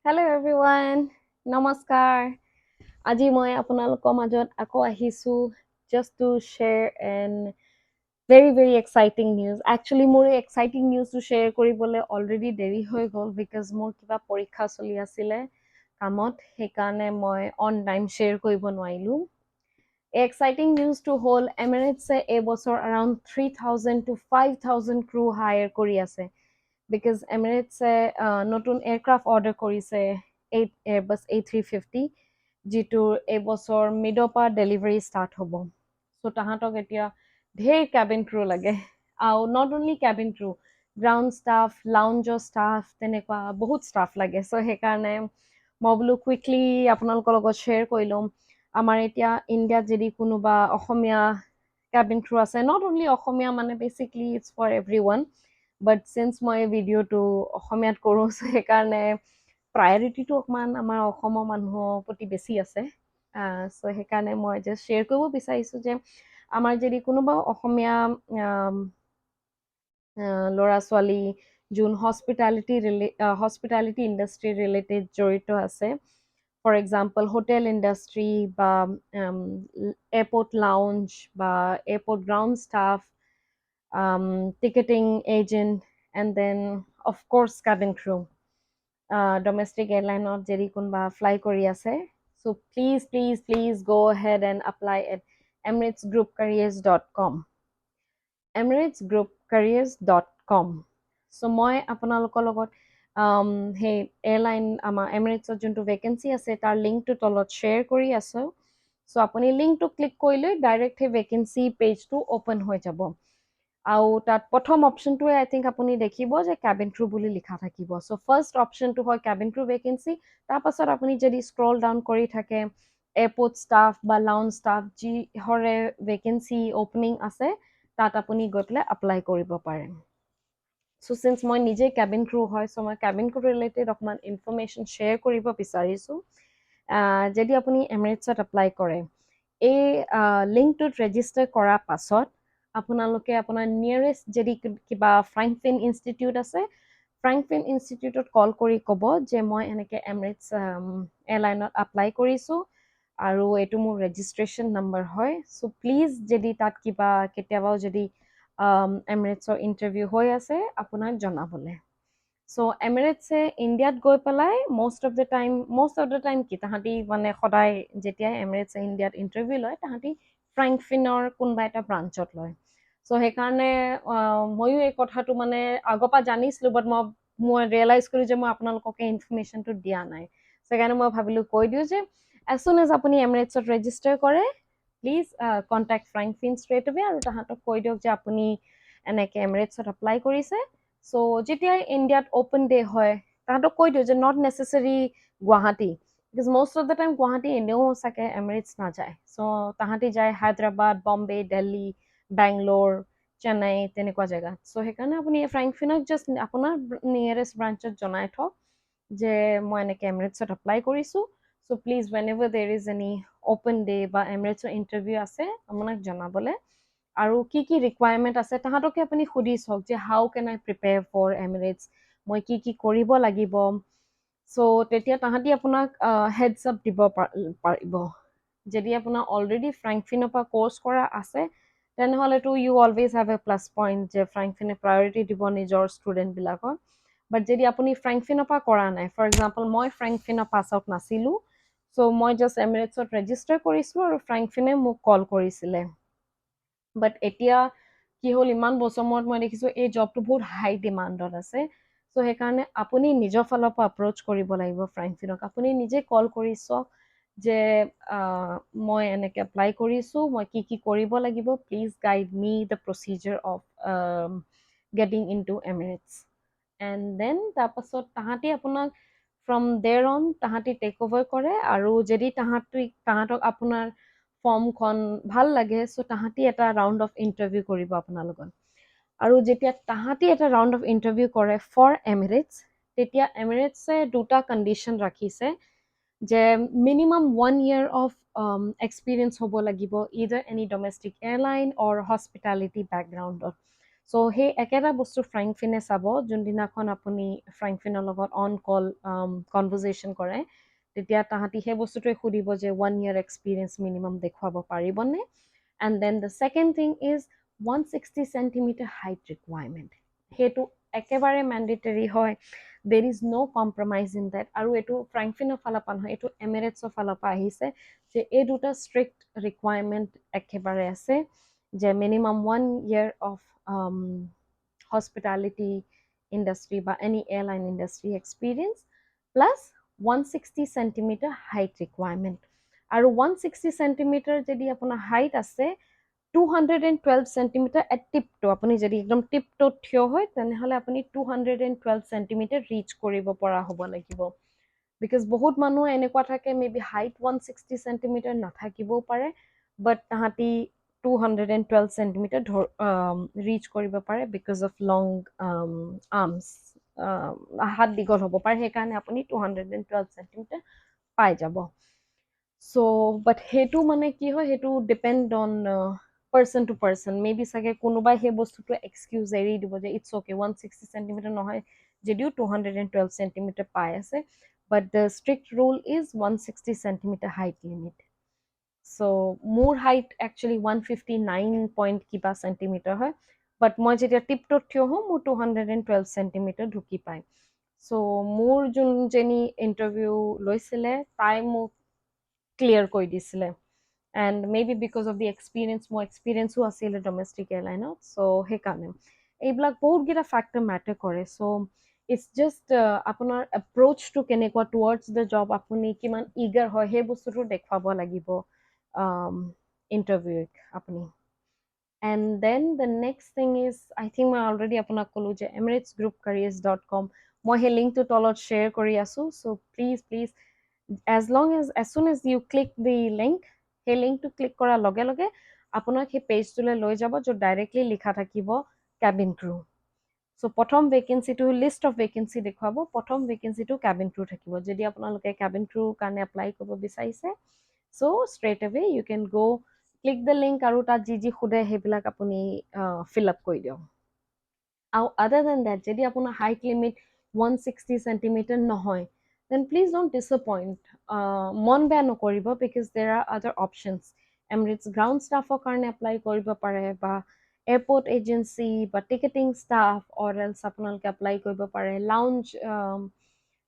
Hello everyone. Namaskar. আজি মই আপোনালোকৰ মাজত আকৌ আহিছো just to share an very exciting news. Actually মোৰ exciting news to share কৰিবলৈ already দেৰি হৈ গ'ল because মোৰ কিবা পৰীক্ষা চলি আছিলে কামত সেইকাৰণে মই on time share কৰিব নোৱাৰিলো. Exciting news to হ'ল Emirates এই বছৰ around 3000 to 5000 crew hire কৰি আছে. Because Emirates নতুন এয়াৰক্ৰাফ্ট অৰ্ডাৰ কৰিছে Airbus A350 যিটোৰ এবছৰ মিডৰ পৰা ডেলিভাৰী ষ্টাৰ্ট হ'ব চ' তাহাঁতক এতিয়া ঢেৰ কেবিন ক্ৰু লাগে আৰু not only cabin crew ground staff লাউঞ্জৰ ষ্টাফ তেনেকুৱা বহুত ষ্টাফ লাগে চ' সেইকাৰণে মই বোলো কুইকলি আপোনালোকৰ লগত শ্বেয়াৰ কৰি ল'ম আমাৰ এতিয়া ইণ্ডিয়াত যদি কোনোবা অসমীয়া কেবিন ক্ৰু আছে নট অনলি অসমীয়া মানে basically it's for every one but since মই ভিডিঅ'টো অসমীয়াত কৰোঁ সেইকাৰণে প্ৰায়ৰিটিটো অকণমান আমাৰ অসমৰ মানুহৰ প্ৰতি বেছি আছে চ' সেইকাৰণে মই জাষ্ট শ্বেয়াৰ কৰিব বিচাৰিছোঁ যে আমাৰ যদি কোনোবা অসমীয়া ল'ৰা ছোৱালী যোন হস্পিটালিটি ইণ্ডাষ্ট্ৰি ৰিলেটেড জড়িত আছে ফৰ এক্সাম্পল হোটেল ইণ্ডাষ্ট্ৰি বা এয়াৰপৰ্ট লাউঞ্জ বা airport ground staff ticketing agent, and then of course cabin crew. Domestic airline or jeri kunba fly kori ase. So please go ahead and apply at emiratesgroupcareers.com. emiratesgroupcareers.com. So moi আপোনালোকৰ লগত hey airline আমাৰ Emirates যোনটো vacancy আছে তাৰ link টো তলত share কৰি আছো. So আপুনি link টো click কৰিলে direct সেই vacancy page টো open হৈ যাব. আৰু তাত প্ৰথম অপশ্যনটোৱে আই থিংক আপুনি দেখিব যে কেবিন ক্ৰু বুলি লিখা থাকিব চ' ফাৰ্ষ্ট অপশ্যনটো হয় কেবিন ক্ৰু ভেকেঞ্চি তাৰপাছত আপুনি যদি স্ক্ৰল ডাউন কৰি থাকে এয়াৰপৰ্ট ষ্টাফ বা লাউঞ্জ ষ্টাফ যিহৰে ভেকেঞ্চি অ'পেনিং আছে তাত আপুনি গৈ পেলাই এপ্লাই কৰিব পাৰে চ' চিন্স মই নিজে কেবিন ক্ৰু হয় চ' মই কেবিন ক্ৰু ৰিলেটেড অকণমান ইনফৰমেশ্যন শ্বেয়াৰ কৰিব বিচাৰিছোঁ যদি আপুনি এমিৰেটছত এপ্লাই কৰে এই লিংকটোত ৰেজিষ্টাৰ কৰাৰ পাছত আপোনালোকে আপোনাৰ নিয়েৰেষ্ট যদি কিবা ফ্ৰেংকফিন ইনষ্টিটিউট আছে ফ্ৰেংকফিন ইনষ্টিটিউটত কল কৰি ক'ব যে মই এনেকৈ এমিৰেটছ এয়াৰলাইনত এপ্লাই কৰিছোঁ আৰু এইটো মোৰ ৰেজিষ্ট্ৰেশ্যন নম্বৰ হয় চ' প্লিজ যদি তাত কিবা কেতিয়াবাও যদি এমিৰেটছৰ ইণ্টাৰভিউ হৈ আছে আপোনাক জনাবলৈ চ' এমিৰেটছে ইণ্ডিয়াত গৈ পেলাই মষ্ট অফ দ্য টাইম কি তাহাঁতি মানে সদায় যেতিয়া এমিৰেটছে ইণ্ডিয়াত ইণ্টাৰভিউ লয় তাহাঁতি ফ্ৰেংকফিনৰ কোনোবা এটা ব্ৰাঞ্চত লয় চ' সেইকাৰণে ময়ো এই কথাটো মানে আগৰ পৰা জানিছিলোঁ বাট মই ৰিয়েলাইজ কৰিলোঁ যে মই আপোনালোকক এই ইনফৰমেশ্যনটো দিয়া নাই সেইকাৰণে মই ভাবিলোঁ কৈ দিওঁ যে এজ চুন এজ আপুনি এমিৰেটছত ৰেজিষ্টাৰ কৰে প্লিজ কণ্টেক্ট ফ্ৰেংকফিন ষ্ট্ৰেইট away আৰু তাহাঁতক কৈ দিয়ক যে আপুনি এনেকৈ এমিৰেটছত এপ্লাই কৰিছে চ' যেতিয়া ইণ্ডিয়াত অ'পেন ডে হয় তাহাঁতক কৈ দিওঁ যে not necessary Guwahati because most of the time Guwahati এনেও চাগে এমিৰেটছ নাযায় চ' তাহাঁতি যায় হায়দৰাবাদ বম্বে দিল্লী বেংগলোৰ চেন্নাই তেনেকুৱা জেগাত চ' সেইকাৰণে আপুনি ফ্ৰেংকফিনক জাষ্ট আপোনাৰ নিয়েৰেষ্ট ব্ৰাঞ্চত জনাই থওক যে মই এনেকৈ এমিৰেটছত এপ্লাই কৰিছোঁ so' please whenever there is any open day বা এমিৰেটছৰ ইণ্টাৰভিউ আছে আপোনাক জনাবলৈ আৰু কি কি ৰিকুৱাৰমেণ্ট আছে তাহাঁতকে আপুনি সুধি চাওক যে how can I prepare for Emirates মই কি কৰিব লাগিব চ' তেতিয়া তাহাঁতি আপোনাক হেডছ আপ দিব পাৰিব যদি আপোনাৰ অলৰেডি ফ্ৰেংকফিনৰ পৰা কৰ্চ কৰা আছে তেনেহ'লেতো you always have a plus point যে ফ্ৰেংকফিনে প্ৰায়ৰিটি দিব নিজৰ ষ্টুডেণ্টবিলাকৰ বাট যদি আপুনি ফ্ৰেংকফিনৰ পৰা কৰা নাই ফৰ এক্সাম্পল মই ফ্ৰেংকফিনৰ পাছ আউট নাছিলোঁ চ' মই জাষ্ট এমিৰেটছত ৰেজিষ্টাৰ কৰিছোঁ আৰু ফ্ৰেংকফিনে মোক কল কৰিছিলে বাট এতিয়া কি হ'ল ইমান বছৰ মূৰত মই দেখিছোঁ এই জবটো বহুত হাই ডিমাণ্ডত আছে চ' সেইকাৰণে আপুনি নিজৰ ফালৰ পৰা এপ্ৰ'চ কৰিব লাগিব ফ্ৰেংকফিনক আপুনি নিজে কল কৰি চাওক যে মই এনেকৈ এপ্লাই কৰিছোঁ মই কি কৰিব লাগিব please guide me the procedure of getting into Emirates and then তাৰপাছত তাহাঁতি আপোনাক ফ্ৰম দেৰ অন তাহাঁতি টেক অভাৰ কৰে আৰু যদি তাহাঁতক আপোনাৰ ফৰ্মখন ভাল লাগে চ' তাহাঁতি এটা ৰাউণ্ড অফ ইণ্টাৰভিউ কৰিব আপোনাৰ লগত আৰু যেতিয়া তাহাঁতি এটা ৰাউণ্ড অফ ইণ্টাৰভিউ কৰে ফৰ এমিৰেটছ তেতিয়া এমিৰেটছে দুটা কণ্ডিশ্যন ৰাখিছে যে মিনিমাম 1 year অফ এক্সপিৰিয়েঞ্চ হ'ব লাগিব ইদাৰ এনি ডমেষ্টিক এয়াৰলাইন অৰ হস্পিটালিটি বেকগ্ৰাউণ্ডত চ' সেই একেটা বস্তু ফ্ৰেংকফিনে চাব যোনদিনাখন আপুনি ফ্ৰেংকফিনৰ লগত অন কল কনভাৰ্জেশ্যন কৰে তেতিয়া তাহাঁতি সেই বস্তুটোৱে সুধিব যে 1 year এক্সপিৰিয়েঞ্চ মিনিমাম দেখুৱাব পাৰিবনে and then the second thing is 160 centimeter height requirement সেইটো একেবাৰে মেণ্ডেটৰী হয় there is no' compromise in that আৰু এইটো ফ্ৰেংকফিনৰ ফালৰ পৰা নহয় এইটো এমিৰেটছৰ ফালৰ পৰা আহিছে যে এই দুটা ষ্ট্ৰিক্ট ৰিকুৱাৰমেণ্ট একেবাৰে আছে যে minimum 1 year of hospitality industry বা any airline industry experience plus 160 centimeter height requirement আৰু 160 centimeter যদি আপোনাৰ হাইট আছে 212 centimeter at টিপটো আপুনি যদি একদম টিপটোত থিয় হয় তেনেহ'লে আপুনি 212 centimeter ৰিচ কৰিব পৰা হ'ব লাগিব বিকজ বহুত মানুহ এনেকুৱা থাকে মেবি হাইট 160 centimeter নাথাকিবও পাৰে বাট তাহাঁতি 212 centimeter ৰিচ কৰিব পাৰে বিকজ অফ লং আৰ্মছ হাত দীঘল হ'ব পাৰে সেইকাৰণে আপুনি 212 centimeter পাই যাব চ' বাট সেইটো মানে কি হয় সেইটো depend on person to person maybe চাগে কোনোবাই সেই বস্তুটো এক্সকিউজ এৰি দিব যে ইটছ অ'কে 160 centimeter নহয় যদিও 212 centimeter পাই আছে but the strict rule is 160 centimeter height limit so মোৰ height actually 159 point কিবা centimeter হয় but মই যেতিয়া টিপটোত থিয় হওঁ মোৰ 212 centimeter ঢুকি পায় so মোৰ যোনজনী ইণ্টাৰভিউ লৈছিলে তাই মোক ক্লিয়াৰ কৰি দিছিলে and maybe because of the experience more experience who আছিল domestic airline so সেইকাৰণে এইবিলাক বহুত গিটা factor matter কৰে so it's just আপোনাৰ approach to কেনেকুৱা towards the job আপুনি কিমান eager হয় সেই বস্তুটো দেখুৱাব লাগিব interview আপুনি and then the next thing is I think মই already আপোনাক ক'লো যে emiratesgroupcareers.com মই সেই লিংকটো তলত share কৰি আছো so please as soon as you click the link সেই লিংকটো ক্লিক কৰাৰ লগে লগে আপোনাক সেই পেজটোলৈ লৈ যাব য'ত ডাইৰেক্টলি লিখা থাকিব কেবিন ক্ৰু চ' প্ৰথম ভেকেঞ্চিটো লিষ্ট অফ ভেকেঞ্চি দেখুৱাব প্ৰথম ভেকেঞ্চিটো কেবিন ক্ৰু থাকিব যদি আপোনালোকে কেবিন ক্ৰুৰ কাৰণে এপ্লাই কৰিব বিচাৰিছে চ' straight away you can go click the link আৰু তাত যি সোধে সেইবিলাক আপুনি fill up কৰি দিয়ক আৰু other than that যদি আপোনাৰ height limit 160 centimeter নহয় then please don't disappoint মন বেয়া নকৰিব because there are other options Emirates ground staffৰ কাৰণে এপ্লাই কৰিব পাৰে বা এয়াৰপৰ্ট এজেঞ্চি বা টিকেটিং ষ্টাফ or else আপোনালোকে এপ্লাই কৰিব পাৰে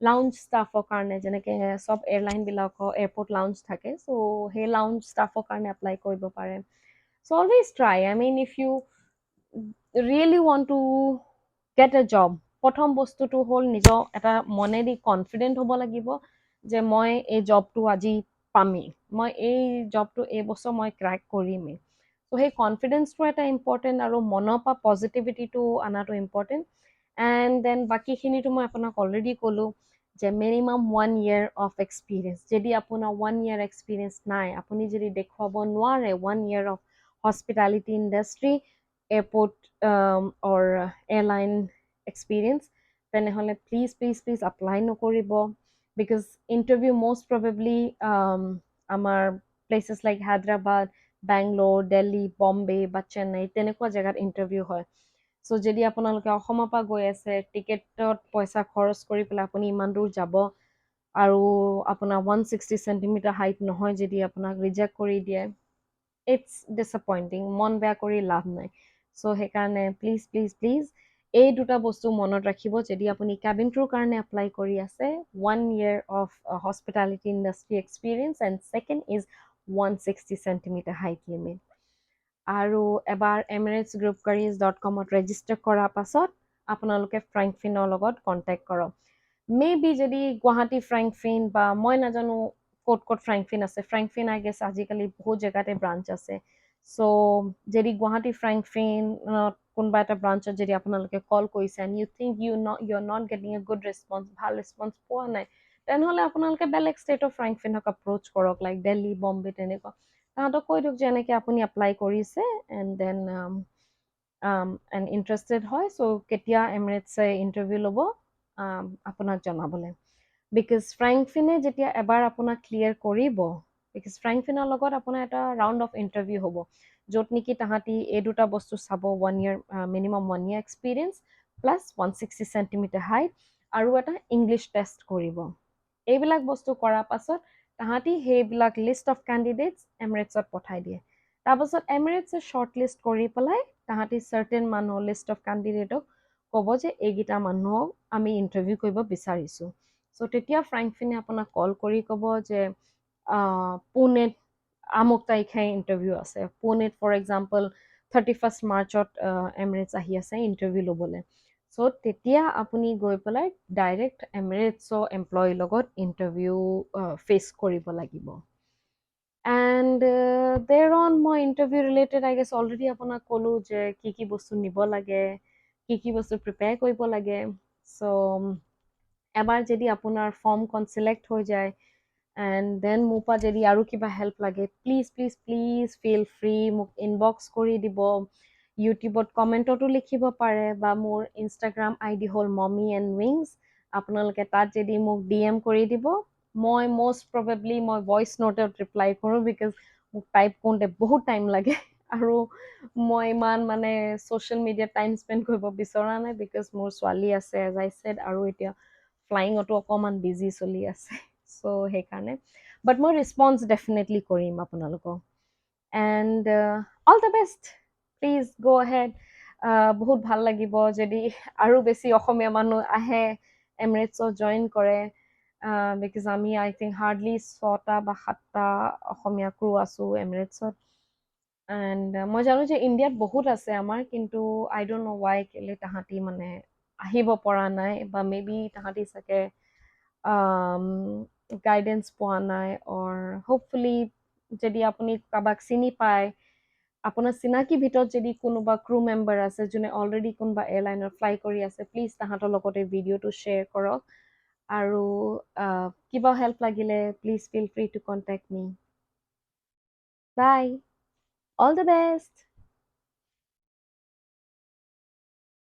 লাউঞ্জ ষ্টাফৰ কাৰণে যেনেকৈ চব এয়াৰলাইনবিলাকৰ এয়াৰপৰ্ট লাউঞ্জ থাকে চ' সেই লাউঞ্জ ষ্টাফৰ কাৰণে এপ্লাই কৰিব পাৰে so' always try I mean if you really want to get a job প্ৰথম বস্তুটো হ'ল নিজৰ এটা মনেদি কনফিডেণ্ট হ'ব লাগিব যে মই এই জবটো আজি পামেই মই এই জবটো এই বছৰ মই ক্ৰেক কৰিমেই চ' সেই কনফিডেন্সটো এটা ইম্পৰ্টেণ্ট আৰু মনৰ পৰা পজিটিভিটিটো অনাটো ইম্পৰ্টেণ্ট এণ্ড দেন বাকীখিনিতো মই আপোনাক অলৰেডি ক'লোঁ যে মিনিমাম 1 year অফ এক্সপিৰিয়েঞ্চ যদি আপোনাৰ 1 year এক্সপিৰিয়েঞ্চ নাই আপুনি যদি দেখুৱাব নোৱাৰে 1 year of hospitality industry airport or airline experience তেনেহ'লে please apply নকৰিব because interview most probably আমাৰ places like Hyderabad, Bangalore, Delhi, Bombay বা Chennai তেনেকুৱা জেগাত ইণ্টাৰভিউ হয় চ' যদি আপোনালোকে অসমৰ পৰা গৈ আছে টিকেটত পইচা খৰচ কৰি পেলাই আপুনি ইমান দূৰ যাব আৰু আপোনাৰ 160 centimeter হাইট নহয় যদি আপোনাক ৰিজেক্ট কৰি দিয়ে it's disappointing মন বেয়া কৰি লাভ নাই চ' সেইকাৰণে প্লিজ এই দুটা বস্তু মনত ৰাখিব যদি আপুনি কেবিন ক্ৰুৰ কাৰণে এপ্লাই কৰি আছে 1 year of hospitality industry experience and second is 160 centimeter height limit আৰু এবাৰ emirates.careers.com ৰেজিষ্টাৰ কৰাৰ পাছত আপোনালোকে ফ্ৰেংকফিনৰ লগত কণ্টেক্ট কৰক মেবি যদি গুৱাহাটী ফ্ৰেংকফিন বা মই নাজানো ক'ত ফ্ৰেংকফিন আছে ফ্ৰেংকফিন আই গেছ আজিকালি বহুত জেগাতে ব্ৰাঞ্চ আছে চ' যদি গুৱাহাটী ফ্ৰেংকফিনত কোনোবা এটা ব্ৰাঞ্চত যদি আপোনালোকে কল কৰিছে and you think you are not getting a good response ভাল ৰেছপন্স পোৱা নাই তেনেহ'লে আপোনালোকে বেলেগ ষ্টেট অফ ফ্ৰেংকফিনক এপ্ৰ'চ কৰক লাইক দিল্লী বম্বে তেনেকুৱা তাহাঁতক কৈ দিয়ক যে এনেকৈ আপুনি এপ্লাই কৰিছে এণ্ড দেন এণ্ড ইণ্টাৰেষ্টেড হয় চ' কেতিয়া এমিৰেটছে ইণ্টাৰভিউ ল'ব আপোনাক জনাবলৈ বিকজ ফ্ৰেংকফিনে যেতিয়া এবাৰ আপোনাক ক্লিয়াৰ কৰিব বিকজ ফ্ৰেংকফিনৰ লগত আপোনাৰ এটা ৰাউণ্ড অফ ইণ্টাৰভিউ হ'ব য'ত নেকি তাহাঁতি এই দুটা বস্তু চাব 1 year minimum 1 year experience plus 160 centimeter height আৰু এটা ইংলিছ টেষ্ট কৰিব এইবিলাক বস্তু কৰাৰ পাছত তাহাঁতি সেইবিলাক লিষ্ট অফ কেণ্ডিডেটছ এমিৰেটছত পঠাই দিয়ে তাৰপাছত এমিৰেটছে শ্বৰ্ট লিষ্ট কৰি পেলাই তাহাঁতি চাৰ্টেন মানুহ লিষ্ট অফ কেণ্ডিডেটক ক'ব যে এইকেইটা মানুহক আমি ইণ্টাৰভিউ কৰিব বিচাৰিছোঁ চ' তেতিয়া ফ্ৰেংকফিনে আপোনাক কল কৰি ক'ব যে পুনেত আমুক তাৰিখে ইণ্টাৰভিউ আছে পুনেত ফৰ এক্সাম্পল 31 মাৰ্চত এমিৰেটছ আহি আছে ইণ্টাৰভিউ ল'বলৈ চ' তেতিয়া আপুনি গৈ পেলাই ডাইৰেক্ট এমিৰেটছৰ এমপ্লয়ীৰ লগত ইণ্টাৰভিউ ফেচ কৰিব লাগিব এণ্ড দেৰ অন মই interview related I guess already আপোনাক ক'লোঁ যে কি বস্তু নিব লাগে কি বস্তু প্ৰিপেয়াৰ কৰিব লাগে চ' এবাৰ যদি আপোনাৰ ফৰ্মখন চিলেক্ট হৈ যায় এণ্ড দেন মোৰ পৰা যদি আৰু কিবা হেল্প লাগে প্লিজ ফিল ফ্ৰী মোক ইনবক্স কৰি দিব ইউটিউবত কমেণ্টতো লিখিব পাৰে বা মোৰ ইনষ্টাগ্ৰাম আইডি হ'ল মমি এণ্ড উইংছ আপোনালোকে তাত যদি মোক DM কৰি দিব মই মষ্ট প্ৰবেবলি মই ভইচ নোটত ৰিপ্লাই কৰোঁ বিকজ মোক টাইপ কৰোঁতে বহুত টাইম লাগে আৰু মই ইমান মানে ছ'চিয়েল মিডিয়াত টাইম স্পেণ্ড কৰিব বিচৰা নাই বিকজ মোৰ ছোৱালী আছে এজ আই ছেড আৰু এতিয়া ফ্লাইঙতো অকণমান বিজি চলি আছে চ' সেইকাৰণে বাট মই ৰেছপন্স ডেফিনেটলি কৰিম আপোনালোকক and all the best please গ' আহেড বহুত ভাল লাগিব যদি আৰু বেছি অসমীয়া মানুহ আহে এমিৰেটছত জইন কৰে বিকজ আমি আই থিংক হাৰ্ডলি 6টা বা 7টা অসমীয়া ক্ৰু আছোঁ এমিৰেটছত এণ্ড মই জানো যে ইণ্ডিয়াত বহুত আছে আমাৰ কিন্তু আই ডোণ্ট ন' ৱাই কেলে তাহাঁতি মানে আহিব পৰা নাই বা মে বি তাহাঁতি চাগে গাইডেঞ্চ পোৱা নাই অৰ হোপফুলি যদি আপুনি কাৰোবাক চিনি পায় আপোনাৰ চিনাকি ভিতৰত যদি কোনোবা ক্ৰু মেম্বাৰ আছে যোনে অলৰেডি কোনোবা এয়াৰলাইনত ফ্লাই কৰি আছে প্লিজ তাহাঁতৰ লগতে ভিডিঅ'টো শ্বেয়াৰ কৰক আৰু কিবা হেল্প লাগিলে please feel free to contact me bye all the best